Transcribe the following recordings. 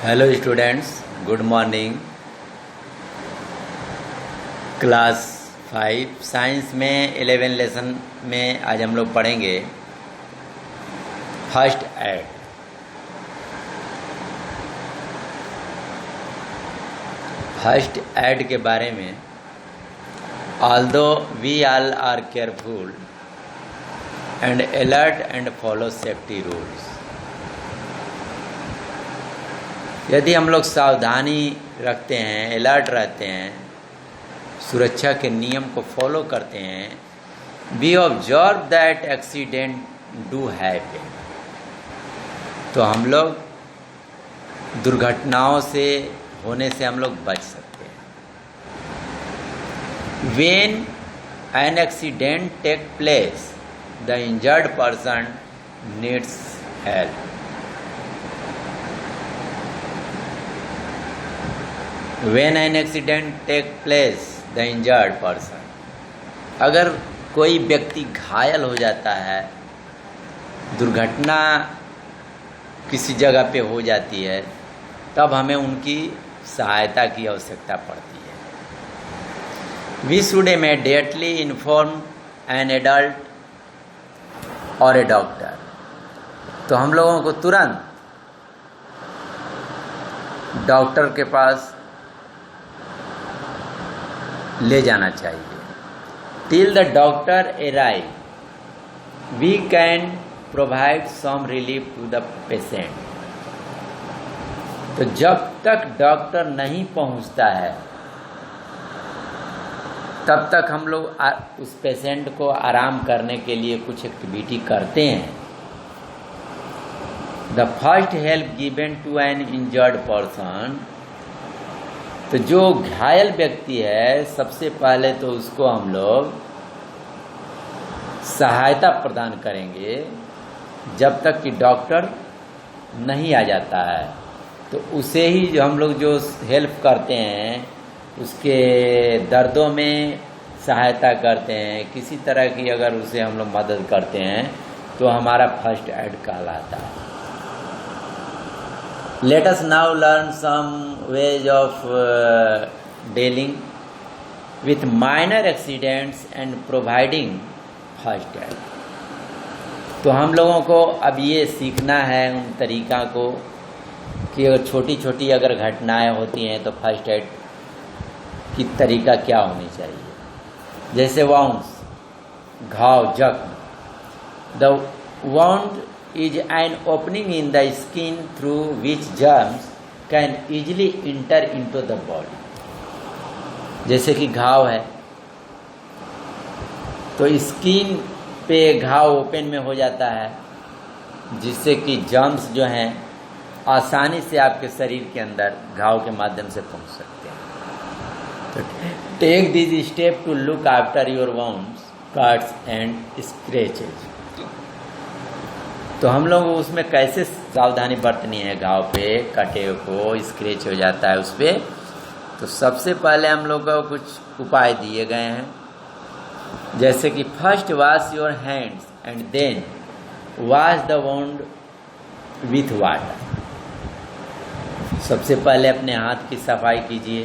Hello students, good morning. Class 5 science में 11 lesson में आज हम लोग पढ़ेंगे फर्स्ट एड। फर्स्ट एड के बारे में, although we all are careful and alert and follow safety rules, यदि हम लोग सावधानी रखते हैं, अलर्ट रहते हैं, सुरक्षा के नियम को फॉलो करते हैं, we observe that accident do happen, तो हम लोग दुर्घटनाओं से होने से हम लोग बच सकते हैं। When an accident take place the injured person needs help. When an accident take place, the injured person, अगर कोई व्यक्ति घायल हो जाता है, दुर्घटना किसी जगह पे हो जाती है, तब हमें उनकी सहायता की आवश्यकता पड़ती है। We should immediately inform an adult और a doctor, तो हम लोगों को तुरंत डॉक्टर के पास ले जाना चाहिए। Till the doctor arrive we can provide some relief to the patient, तो जब तक डॉक्टर नहीं पहुंचता है तब तक हम लोग उस पेशेंट को आराम करने के लिए कुछ एक्टिविटी करते हैं। The first help given to an injured person, तो जो घायल व्यक्ति है सबसे पहले तो उसको हम लोग सहायता प्रदान करेंगे जब तक कि डॉक्टर नहीं आ जाता है। तो उसे ही जो हम लोग जो हेल्प करते हैं, उसके दर्दों में सहायता करते हैं, किसी तरह की अगर उसे हम लोग मदद करते हैं तो हमारा फर्स्ट एड कहलाता है। Let us now learn some ways of dealing with minor accidents and providing first aid। तो हम लोगों को अब ये सीखना है उन तरीका को कि अगर छोटी छोटी अगर घटनाएं होती हैं तो फर्स्ट एड की तरीका क्या होनी चाहिए। जैसे वाउंड्स, घाव, जख्म। The wound is an opening in the skin through which germs can easily enter into the body। जैसे कि घाव है तो स्किन पे घाव ओपन में हो जाता है, जिससे कि जर्म्स जो हैं आसानी से आपके शरीर के अंदर घाव के माध्यम से पहुंच सकते हैं। तो take this step to look after your wounds, cuts and scratches. तो हम लोग उसमें कैसे सावधानी बरतनी है, घाव पे कटे को स्क्रैच हो जाता है उस पर। तो सबसे पहले हम लोग को कुछ उपाय दिए गए हैं, जैसे कि first wash your hands and then wash the wound with water. सबसे पहले अपने हाथ की सफाई कीजिए,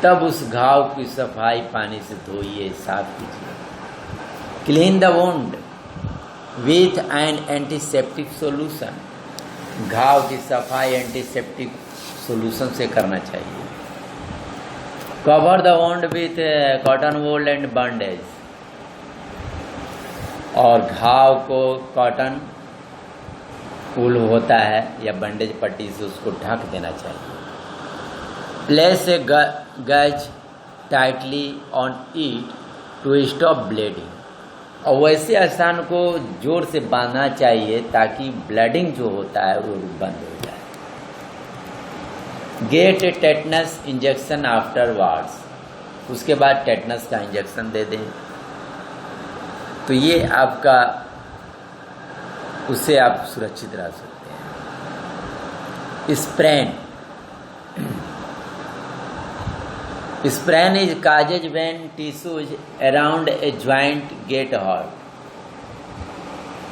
तब उस घाव की सफाई पानी से धोइए, साफ कीजिए। Clean the wound with an antiseptic solution, घाव की सफाई एंटीसेप्टिक सोल्यूशन से करना चाहिए। Cover the wound with cotton wool and bandage, और घाव को कॉटन वूल होता है या बैंडेज पट्टी से उसको ढक देना चाहिए। Place a gauze tightly on it to stop bleeding, और वैसे स्थान को जोर से बांधना चाहिए ताकि ब्लीडिंग जो होता है वो बंद हो जाए। गेट ए टेटनस इंजेक्शन आफ्टरवर्ड्स, उसके बाद टेटनस का इंजेक्शन दे दें, तो ये आपका उससे आप सुरक्षित रह सकते हैं। Sprain, Sprain is caused when tissues around a joint get hurt।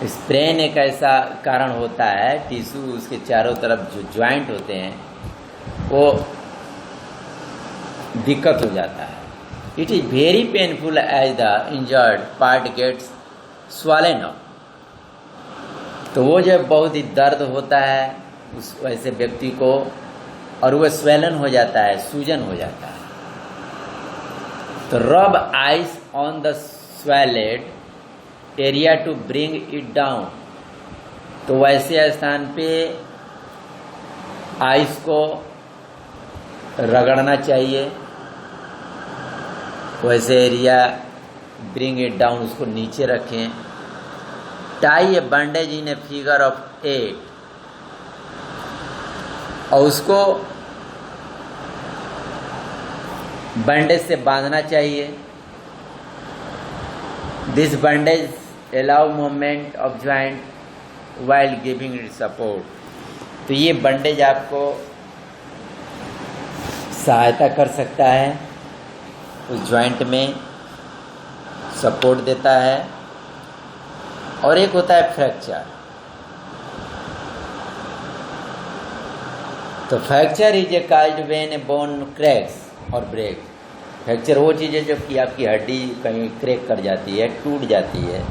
Sprain एक ऐसा कारण होता है, टिश्यू उसके चारों तरफ जो ज्वाइंट होते हैं वो दिक्कत हो जाता है। It is very painful as the injured part gets swollen up. तो वो जब बहुत ही दर्द होता है उस ऐसे व्यक्ति को, और वह स्वेलन हो जाता है, सूजन हो जाता है। तो rub ice on the swelled area to bring it down. तो वैसे स्थान पे आइस को रगड़ना चाहिए, वैसे एरिया ब्रिंग इट डाउन, उसको नीचे रखें। Tie A bandage in a figure of 8, और उसको बैंडेज से बांधना चाहिए। This bandage allow movement of joint while giving it support. तो ये बैंडेज आपको सहायता कर सकता है, उस ज्वाइंट में सपोर्ट देता है। और एक होता है फ्रैक्चर। तो fracture is a case when a bone cracks और ब्रेक। फ्रैक्चर वो चीज़ है जो कि आपकी हड्डी कहीं क्रैक कर जाती है, टूट जाती है।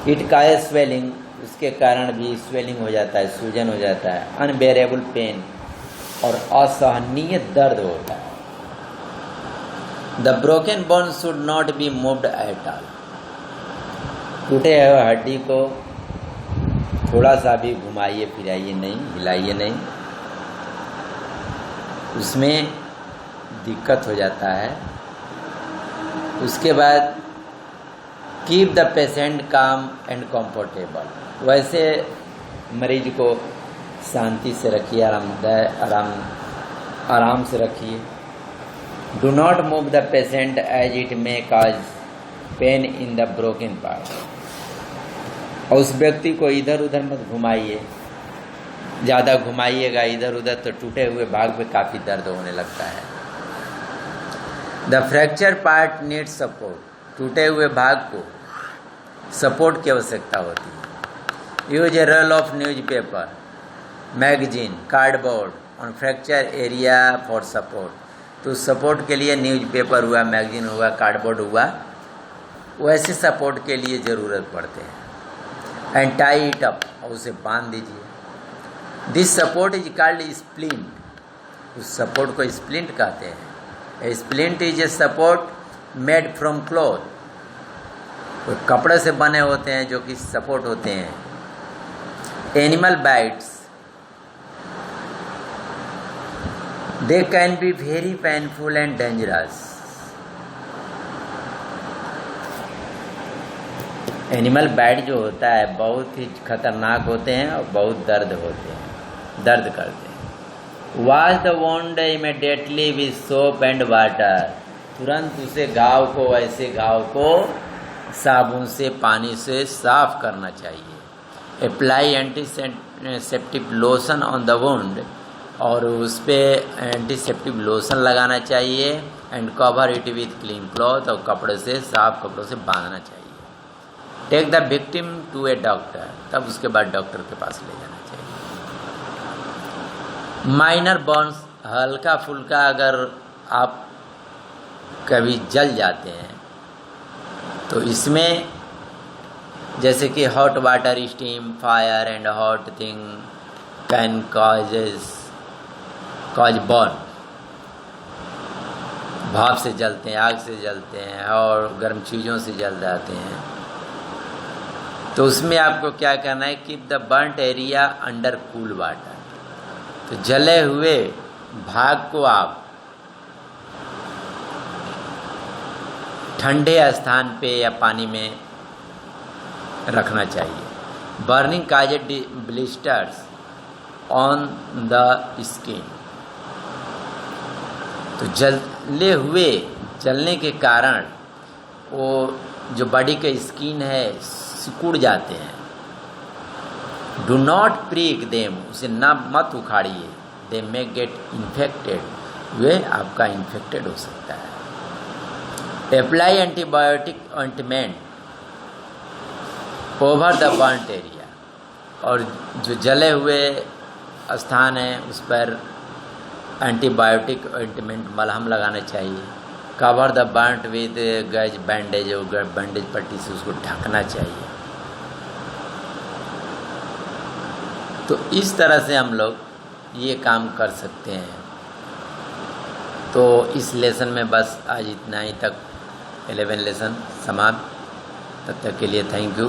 इट काज स्वेलिंग, उसके कारण भी स्वेलिंग हो जाता है, सूजन हो जाता है। अनबेरेबल पेन, और असहनीय दर्द होता है। The broken bone should not be moved at all. टूटे हुए हड्डी को थोड़ा सा भी घुमाइए फिराइए नहीं, हिलाइए नहीं, उसमें दिक्कत हो जाता है। उसके बाद keep the patient calm and comfortable. वैसे मरीज को शांति से रखिए, आराम से रखिए। Do not move the patient as it may cause pain in the broken part. और उस व्यक्ति को इधर उधर मत घुमाइए, ज़्यादा घुमाइएगा इधर उधर तो टूटे हुए भाग पे काफ़ी दर्द होने लगता है। The fracture part needs support. टूटे हुए भाग को सपोर्ट की आवश्यकता होती है। Use a roll of newspaper, magazine, cardboard और फ्रैक्चर एरिया फॉर सपोर्ट। तो सपोर्ट के लिए न्यूज़पेपर हुआ, मैगजीन हुआ, कार्डबोर्ड हुआ, वैसे सपोर्ट के लिए ज़रूरत पड़ते हैं। एंड टाई इट अप, और उसे बांध दीजिए। This support is called splint. उस सपोर्ट को स्प्लिंट कहते हैं। Splint is a support made from cloth. तो कपड़े से बने होते हैं जो कि सपोर्ट होते हैं। Animal bites, they can be very painful and dangerous. Animal bite जो होता है बहुत ही खतरनाक होते हैं और बहुत दर्द करते हैं। Wash the wound immediately with soap and water. तुरंत उसे घाव को, ऐसे घाव को साबुन से, पानी से साफ करना चाहिए। Apply antiseptic lotion on the wound, और उस पर एंटीसेप्टिक लोशन लगाना चाहिए। And cover it with clean cloth, और कपड़े से, साफ कपड़ों से बांधना चाहिए। Take the victim to a doctor, तब उसके बाद डॉक्टर के पास ले जाना चाहिए। माइनर बर्न्स, हल्का फुल्का अगर आप कभी जल जाते हैं तो इसमें जैसे कि hot water, steam, fire and hot thing can cause burn. भाप से जलते हैं, आग से जलते हैं, और गर्म चीज़ों से जल जाते हैं। तो उसमें आपको क्या करना है, keep the burnt area under cool water. तो जले हुए भाग को आप ठंडे स्थान पे या पानी में रखना चाहिए। Burning caused blisters on the skin. तो जलने के कारण वो जो बॉडी के स्किन है सिकुड़ जाते हैं। डू नॉट प्रिक देम, उसे ना मत उखाड़िए। दे मे गेट इन्फेक्टेड, वे आपका इन्फेक्टेड हो सकता है। Apply antibiotic ointment over the burnt area, और जो जले हुए स्थान है उस पर एंटीबायोटिक ऑइंटमेंट मलहम लगाना चाहिए। कवर द बर्न्ट विद गज बैंडेज, और बैंडेज पट्टी से उसको ढकना चाहिए। तो इस तरह से हम लोग ये काम कर सकते हैं। तो इस लेसन में बस आज इतना ही तक 11 लेसन समाप्त। तब तक के लिए थैंक यू।